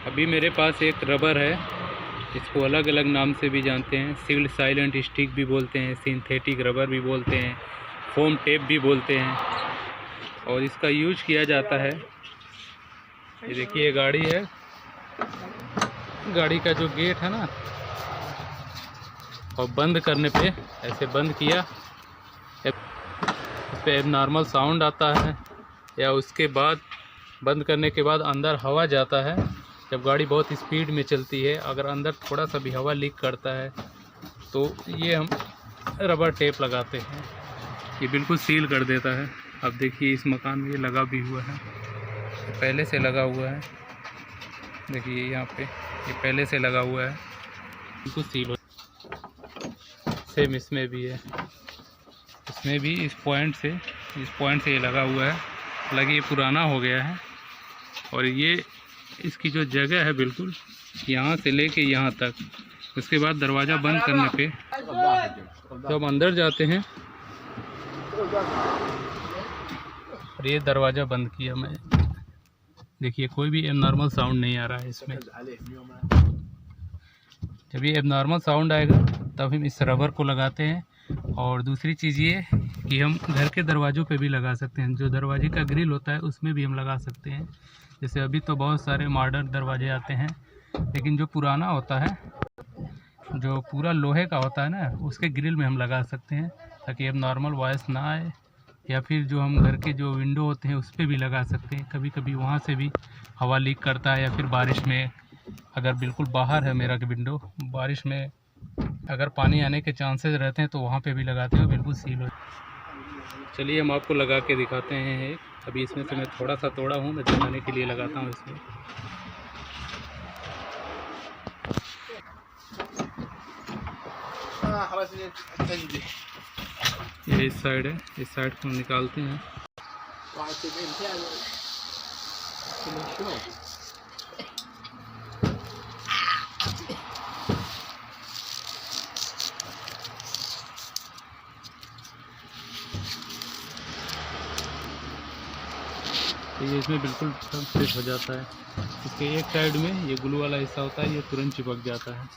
अभी मेरे पास एक रबर है, इसको अलग अलग नाम से भी जानते हैं। सील्ड साइलेंट स्टिक भी बोलते हैं, सिंथेटिक रबर भी बोलते हैं, फोम टेप भी बोलते हैं। और इसका यूज किया जाता है, ये देखिए गाड़ी है, गाड़ी का जो गेट है ना, और बंद करने पे ऐसे बंद किया, इस पे एबनॉर्मल साउंड आता है, या उसके बाद बंद करने के बाद अंदर हवा जाता है। जब गाड़ी बहुत स्पीड में चलती है, अगर अंदर थोड़ा सा भी हवा लीक करता है तो ये हम रबर टेप लगाते हैं, ये बिल्कुल सील कर देता है। अब देखिए इस मकान में ये लगा भी हुआ है, पहले से लगा हुआ है, देखिए यहाँ पे ये पहले से लगा हुआ है, बिल्कुल सील हो। सेम इसमें भी है, इसमें भी इस पॉइंट से ये लगा हुआ है। हालांकि ये पुराना हो गया है, और ये इसकी जो जगह है बिल्कुल यहाँ से लेके यहाँ तक। उसके बाद दरवाज़ा बंद करने पे जब अंदर जाते हैं, और ये दरवाज़ा बंद किया मैं, देखिए कोई भी एबनॉर्मल साउंड नहीं आ रहा है इसमें। जब ये एबनॉर्मल साउंड आएगा तब हम इस रबर को लगाते हैं। और दूसरी चीज़ ये कि हम घर के दरवाज़ों पे भी लगा सकते हैं, जो दरवाजे का ग्रिल होता है उसमें भी हम लगा सकते हैं। जैसे अभी तो बहुत सारे मॉडर्न दरवाजे आते हैं, लेकिन जो पुराना होता है, जो पूरा लोहे का होता है ना, उसके ग्रिल में हम लगा सकते हैं, ताकि अब नॉर्मल वॉइस ना आए। या फिर जो हम घर के जो विंडो होते हैं उस पर भी लगा सकते हैं, कभी कभी वहाँ से भी हवा लीक करता है। या फिर बारिश में, अगर बिल्कुल बाहर है मेरा विंडो, बारिश में अगर पानी आने के चांसेस रहते हैं तो वहाँ पे भी लगाते हैं, बिल्कुल सील हो। चलिए हम आपको लगा के दिखाते हैं एक। अभी इसमें से मैं थोड़ा सा तोड़ा हूँ, मैं जमाने के लिए लगाता हूँ इसमें। ये इस साइड है, इस साइड को निकालते हैं। तो ये इसमें बिल्कुल सब फिट हो जाता है। इसके एक साइड में ये ग्लू वाला हिस्सा होता है, ये तुरंत चिपक जाता है।